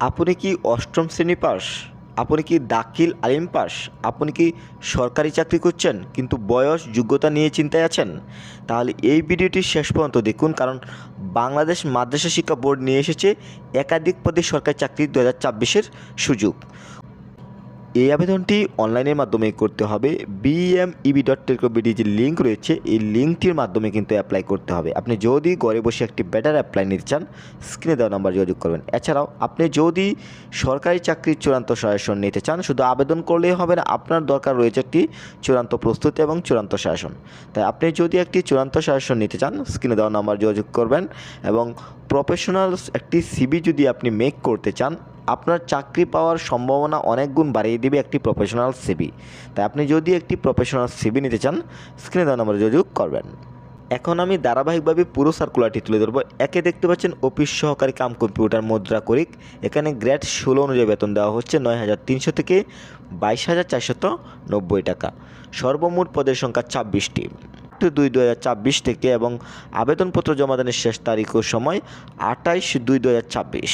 আপনি কি অষ্টম শ্রেণী পাস? আপনি কি দাখিল আলিম পাস? আপনি কি সরকারি চাকরি করছেন কিন্তু বয়স যোগ্যতা নিয়ে চিন্তায় আছেন? তাহলে এই ভিডিওটি শেষ পর্যন্ত দেখুন, কারণ বাংলাদেশ মাদ্রাসা শিক্ষা বোর্ড নিয়ে এসেছে একাধিক পদে সরকারি চাকরি 2024-এর সুযোগ। এই আবেদনটি অনলাইনের মাধ্যমে করতে হবে। bmeb.টেলিকম.বিডি যে লিঙ্ক রয়েছে, এই লিঙ্কটির মাধ্যমে কিন্তু অ্যাপ্লাই করতে হবে। আপনি যদি ঘরে বসে একটি বেটার অ্যাপ্লাই নিতে চান, স্ক্রিনে দেওয়া নাম্বার যোগাযোগ করবেন। এছাড়াও আপনি যদি সরকারি চাকরির চূড়ান্ত সাজেশন নিতে চান, শুধু আবেদন করলেই হবে না, আপনার দরকার রয়েছে একটি চূড়ান্ত প্রস্তুতি এবং চূড়ান্ত সাজেশন। তাই আপনি যদি একটি চূড়ান্ত সাজেশন নিতে চান, স্ক্রিনে দেওয়া নাম্বার যোগাযোগ করবেন। এবং প্রফেশনাল একটি সিভি যদি আপনি মেক করতে চান, আপনার চাকরি পাওয়ার সম্ভাবনা অনেক গুণ বাড়িয়ে দেবে একটি প্রফেশনাল সিভি। তাই আপনি যদি একটি প্রফেশনাল সিভি নিতে চান, স্ক্রিনে দেওয়া নম্বরে যোগাযোগ করবেন। এখন আমি ধারাবাহিকভাবে পুরো সার্কুলারটি তুলে ধরবো। একে দেখতে পাচ্ছেন অফিস সহকারী কাম কম্পিউটার মুদ্রা করিক। এখানে গ্রেড 16 অনুযায়ী বেতন দেওয়া হচ্ছে 9,300 থেকে 22,490 টাকা। সর্বমোট পদের সংখ্যা 26টি। 2/2024 থেকে এবং আবেদনপত্র জমাদানের শেষ তারিখ ও সময় 28/2/2024।